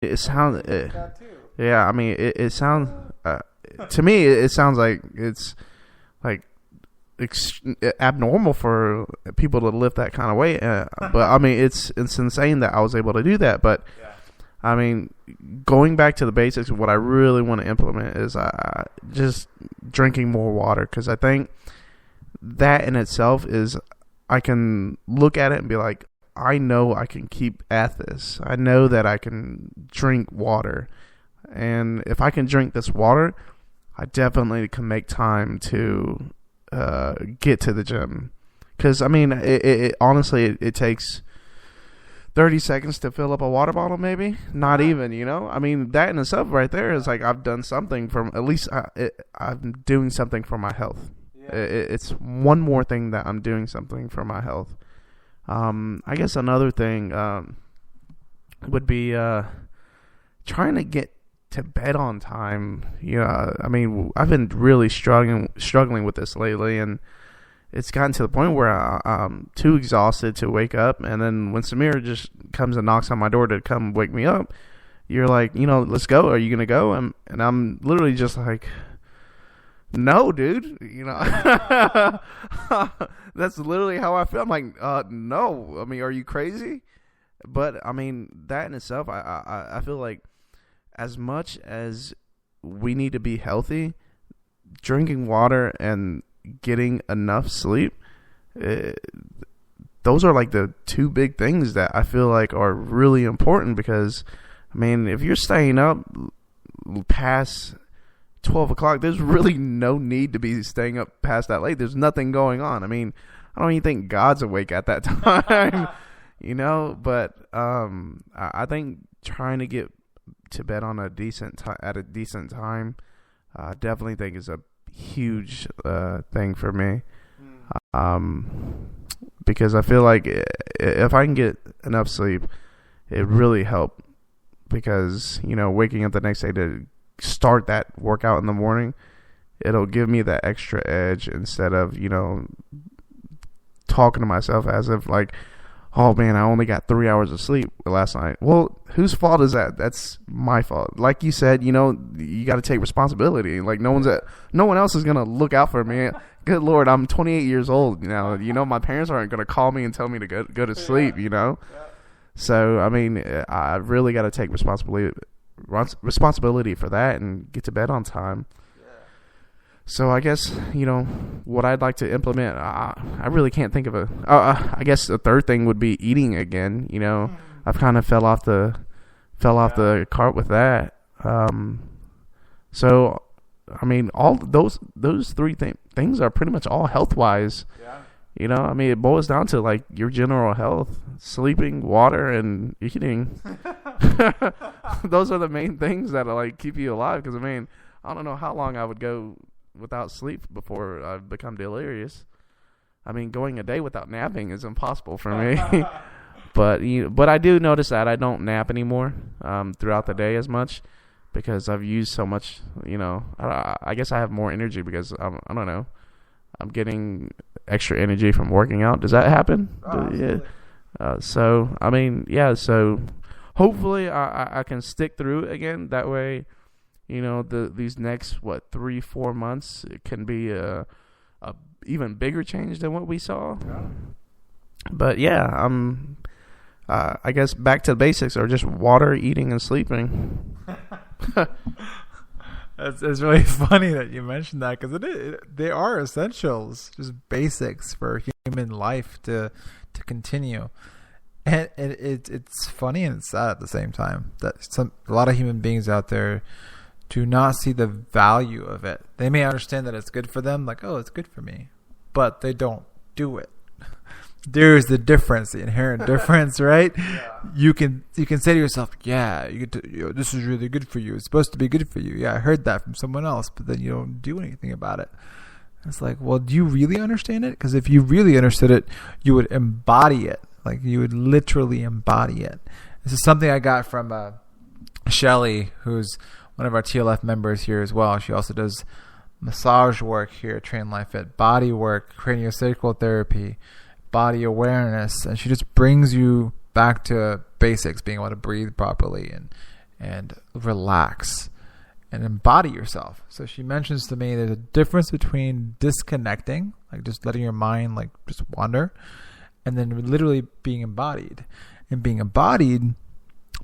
it sounds. That too. Yeah, I mean, it sounds. To me, it sounds like it's like ex- abnormal for people to lift that kind of weight. But I mean, it's insane that I was able to do that. But Yeah. I mean, going back to the basics, what I really want to implement is just drinking more water, because I think that in itself is, I can look at it and be like, I know I can keep at this. I know that I can drink water. And if I can drink this water, I definitely can make time to get to the gym. Because, I mean, it honestly, it takes 30 seconds to fill up a water bottle, maybe. Not even, you know? I mean, that in itself right there is like, I've done something from, at least I'm doing something for my health. Yeah. It's one more thing that I'm doing something for my health. I guess another thing would be trying to get to bed on time. I mean, I've been really struggling with this lately, and it's gotten to the point where I'm too exhausted to wake up. And then when Samir just comes and knocks on my door to come wake me up, you're like, let's go. Are you gonna go? And I'm literally just like, no, dude. That's literally how I feel. I'm like, no. I mean, are you crazy? But I mean, that in itself, I feel like, as much as we need to be healthy, drinking water and getting enough sleep, those are like the two big things that I feel like are really important. Because, I mean, if you're staying up past 12 o'clock, there's really no need to be staying up past that late. There's nothing going on. I mean, I don't even think God's awake at that time, but I think trying to get to bed on a decent at a decent time, definitely think is a huge thing for me. Because I feel like if I can get enough sleep, it really helped. Because waking up the next day to start that workout in the morning, it'll give me that extra edge, instead of talking to myself as if like, oh man, I only got 3 hours of sleep last night. Well, whose fault is that? That's my fault. Like you said, you got to take responsibility. Like no one else is gonna look out for me. Good Lord, I'm 28 years old now. My parents aren't gonna call me and tell me to go to sleep. Yeah. So I mean, I really got to take responsibility for that and get to bed on time. So I guess, what I'd like to implement, I really can't think of I guess the third thing would be eating again. I've kind of fell off the cart with that. So, I mean, all those three things are pretty much all health-wise. Yeah. I mean, it boils down to like your general health: sleeping, water, and eating. Those are the main things that like keep you alive. Because I mean, I don't know how long I would go without sleep before I become delirious. I mean, going a day without napping is impossible for me. But I do notice that I don't nap anymore throughout the day as much, because I've used so much. I guess I have more energy because I don't know. I'm getting extra energy from working out. Does that happen? Yeah. So I mean, yeah. So hopefully I can stick through it again. That way, these next 3-4 months, it can be a even bigger change than what we saw. Yeah. But yeah, I guess back to the basics are just water, eating, and sleeping. It's really funny that you mentioned that, because they are essentials, just basics for human life to continue. And it's funny and it's sad at the same time that a lot of human beings out there do not see the value of it. They may understand that it's good for them, like, oh, it's good for me, but they don't do it. There's the difference, the inherent difference, right? Yeah. You can say to yourself, yeah, this is really good for you. It's supposed to be good for you. Yeah, I heard that from someone else, but then you don't do anything about it. It's like, well, do you really understand it? Because if you really understood it, you would embody it. Like, you would literally embody it. This is something I got from Shelly, who's one of our TLF members here as well. She also does massage work here at Train Life Fit, body work, craniosacral therapy, body awareness, and she just brings you back to basics, being able to breathe properly and relax and embody yourself. So she mentions to me there's a difference between disconnecting, like just letting your mind like just wander, and then literally being embodied. And being embodied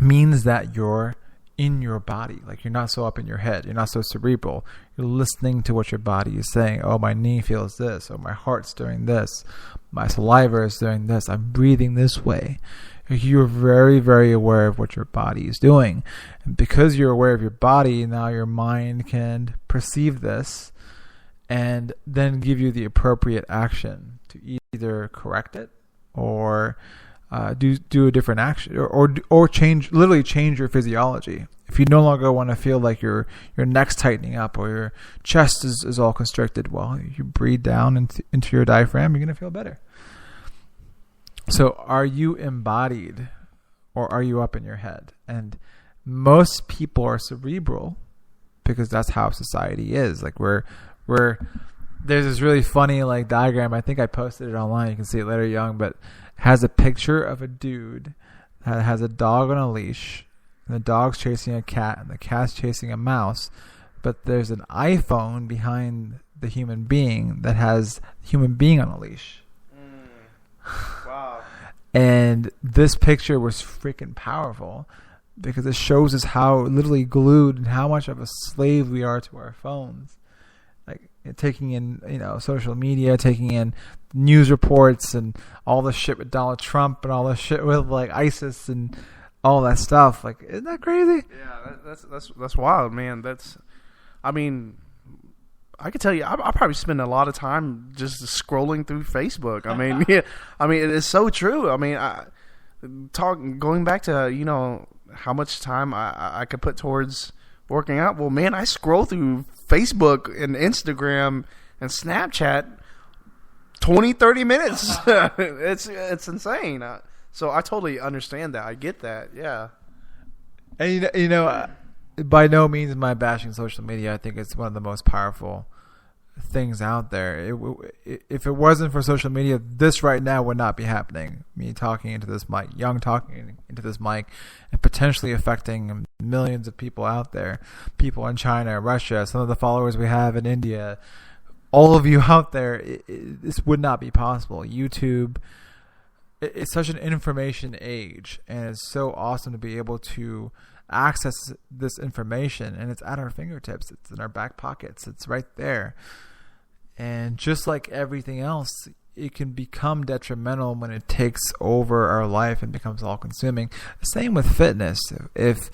means that you're in your body. Like you're not so up in your head. You're not so cerebral. You're listening to what your body is saying. Oh, my knee feels this. Oh, my heart's doing this. My saliva is doing this. I'm breathing this way. You're very, very aware of what your body is doing. And because you're aware of your body, now your mind can perceive this and then give you the appropriate action to either correct it or do a different action or change your physiology. If you no longer want to feel like your neck's tightening up or your chest is all constricted, well, you breathe down into your diaphragm, you're going to feel better. So are you embodied or are you up in your head? And most people are cerebral because that's how society is. Like we're there's this really funny like diagram. I think I posted it online. You can see it later, Young, but has a picture of a dude that has a dog on a leash, and the dog's chasing a cat, and the cat's chasing a mouse. But there's an iPhone behind the human being that has the human being on a leash. Wow. And this picture was freaking powerful because it shows us how literally glued and how much of a slave we are to our phones. Like taking in, social media, taking in news reports and all the shit with Donald Trump and all the shit with like ISIS and all that stuff. Like, isn't that crazy? Yeah, that's wild, man. I could tell you, I probably spend a lot of time just scrolling through Facebook. I mean, yeah, it is so true. I mean, going back to how much time I could put towards working out. Well, man, I scroll through Facebook and Instagram and Snapchat 20-30 minutes. It's insane. So I totally understand that. I get that. Yeah. And by no means am I bashing social media. I think it's one of the most powerful things out there. If it wasn't for social media, this right now would not be happening. Me talking into this mic, Young talking into this mic, and potentially affecting millions of people out there, people in China, Russia, some of the followers we have in India, all of you out there, this would not be possible. YouTube, it's such an information age, and it's so awesome to be able to access this information, and it's at our fingertips. It's in our back pockets. It's right there. And just like everything else, it can become detrimental when it takes over our life and becomes all-consuming. Same with fitness. If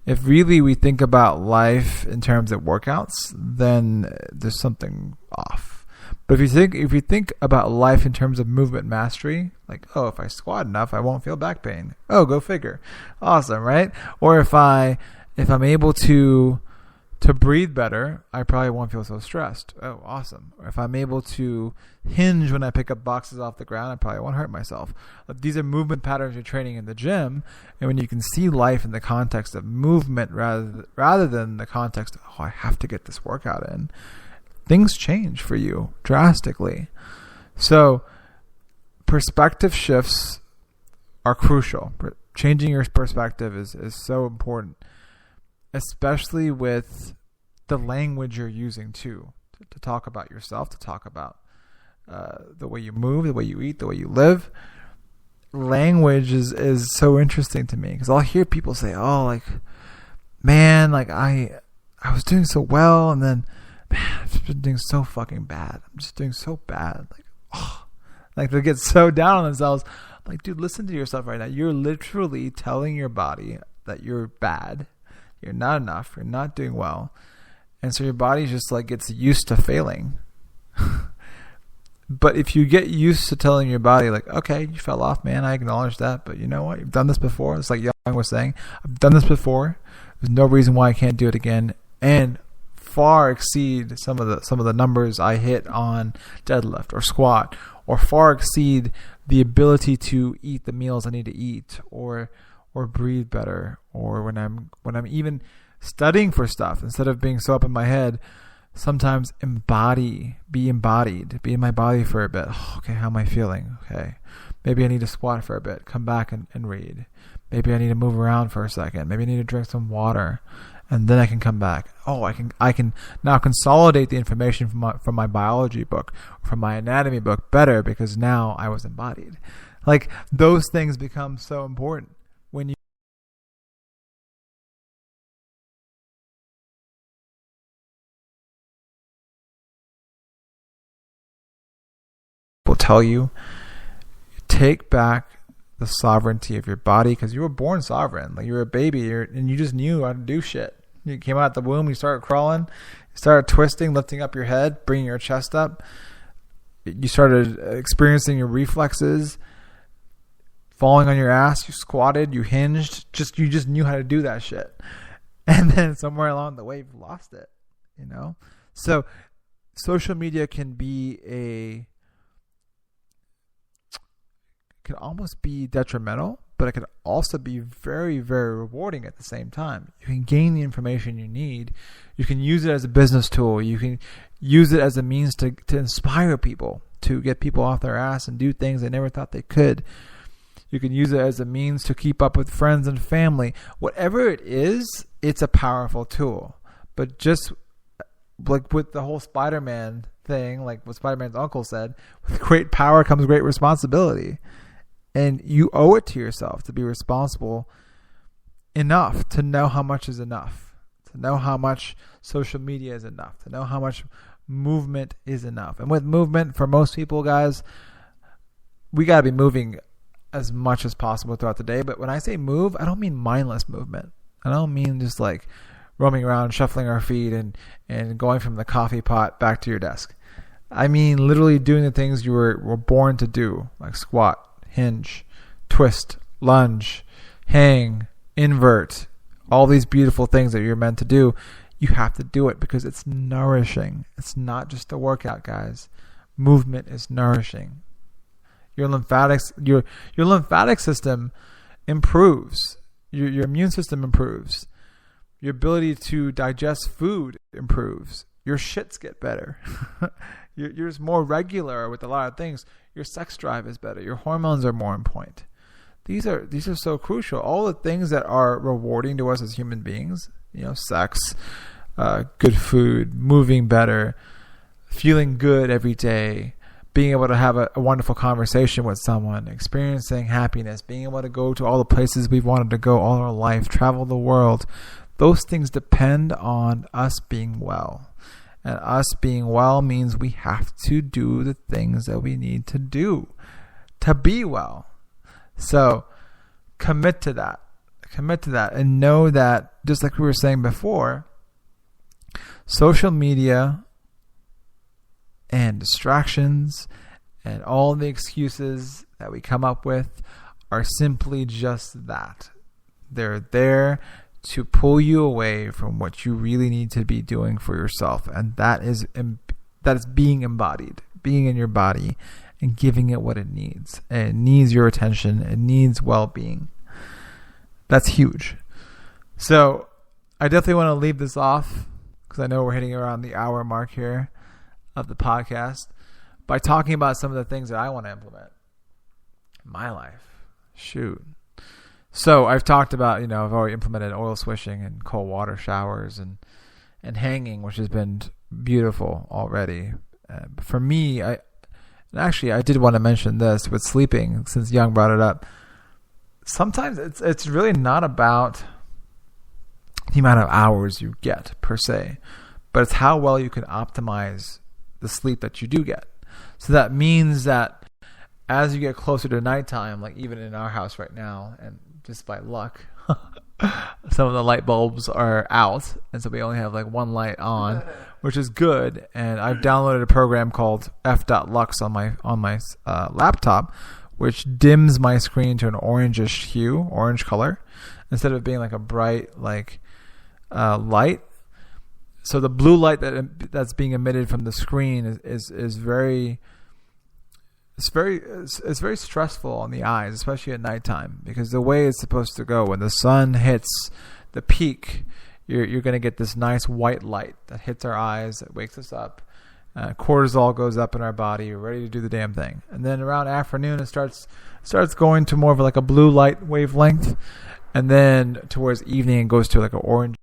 really we think about life in terms of workouts, then there's something off. But if you think about life in terms of movement mastery, like, oh, if I squat enough, I won't feel back pain. Oh, go figure. Awesome, right? Or if I'm able to breathe better, I probably won't feel so stressed. Oh, awesome. Or if I'm able to hinge when I pick up boxes off the ground, I probably won't hurt myself. These are movement patterns you're training in the gym, and when you can see life in the context of movement rather than the context of, oh, I have to get this workout in, things change for you drastically. So perspective shifts are crucial. Changing your perspective is so important, especially with the language you're using to talk about yourself, to talk about the way you move, the way you eat, the way you live. Language is so interesting to me because I'll hear people say, oh, like, man, like I was doing so well, and then, man, I've just been doing so fucking bad. I'm just doing so bad. Like, oh, like they get so down on themselves. I'm like, dude, listen to yourself right now. You're literally telling your body that you're bad. You're not enough. You're not doing well. And so your body just like gets used to failing. But if you get used to telling your body like, okay, you fell off, man, I acknowledge that, but you know what? You've done this before. It's like Young was saying, I've done this before. There's no reason why I can't do it again. And far exceed some of the numbers I hit on deadlift or squat, or far exceed the ability to eat the meals I need to eat, or breathe better, or when I'm even studying for stuff, instead of being so up in my head, sometimes be embodied, be in my body for a bit. Oh, okay, how am I feeling? Okay, maybe I need to squat for a bit, come back and read. Maybe I need to move around for a second. Maybe I need to drink some water, and then I can come back. Oh, I can now consolidate the information from my biology book, from my anatomy book better, because now I was embodied. Like, those things become so important when you will tell you, take back the sovereignty of your body, because you were born sovereign. Like, you were a baby, and you just knew how to do shit. You came out the womb, you started crawling, you started twisting, lifting up your head, bringing your chest up. You started experiencing your reflexes, falling on your ass. You squatted, you hinged. You just knew how to do that shit. And then somewhere along the way, you've lost it. You know, so social media can almost be detrimental, but it can also be very, very rewarding at the same time. You can gain the information you need. You can use it as a business tool. You can use it as a means to inspire people, to get people off their ass and do things they never thought they could. You can use it as a means to keep up with friends and family. Whatever it is, it's a powerful tool. But just like with the whole Spider-Man thing, like what Spider-Man's uncle said, with great power comes great responsibility. And you owe it to yourself to be responsible enough to know how much is enough, to know how much social media is enough, to know how much movement is enough. And with movement, for most people, guys, we got to be moving as much as possible throughout the day. But when I say move, I don't mean mindless movement. I don't mean just like roaming around, shuffling our feet and going from the coffee pot back to your desk. I mean literally doing the things you were born to do, like squat, hinge, twist, lunge, hang, invert, all these beautiful things that you're meant to do. You have to do it because it's nourishing. It's not just a workout, guys. Movement is nourishing. Your lymphatic system improves. Your immune system improves. Your ability to digest food improves. Your shits get better. You're just more regular with a lot of things. Your sex drive is better. Your hormones are more on point. These are so crucial. All the things that are rewarding to us as human beings, sex, good food, moving better, feeling good every day, being able to have a wonderful conversation with someone, experiencing happiness, being able to go to all the places we've wanted to go all our life, travel the world. Those things depend on us being well. And us being well means we have to do the things that we need to do to be well. So commit to that. Commit to that. And know that, just like we were saying before, social media and distractions and all the excuses that we come up with are simply just that. They're there to pull you away from what you really need to be doing for yourself. And that is being embodied, being in your body and giving it what it needs. And it needs your attention. It needs well-being. That's huge. So I definitely want to leave this off, because I know we're hitting around the hour mark here of the podcast, by talking about some of the things that I want to implement in my life. Shoot. So I've talked about, I've already implemented oil swishing and cold water showers and hanging, which has been beautiful already. For me, I did want to mention this with sleeping, since Young brought it up. Sometimes it's really not about the amount of hours you get per se, but it's how well you can optimize the sleep that you do get. So that means that as you get closer to nighttime, like even in our house right now, and just by luck, some of the light bulbs are out, and so we only have like one light on, which is good. And I've downloaded a program called f.lux on my laptop, which dims my screen to an orange color, instead of being like a bright light. So the blue light that's being emitted from the screen is very stressful on the eyes, especially at nighttime, because the way it's supposed to go, when the sun hits the peak, you're going to get this nice white light that hits our eyes, that wakes us up, cortisol goes up in our body. We're ready to do the damn thing. And then around afternoon, it starts going to more of like a blue light wavelength. And then towards evening, it goes to like an orange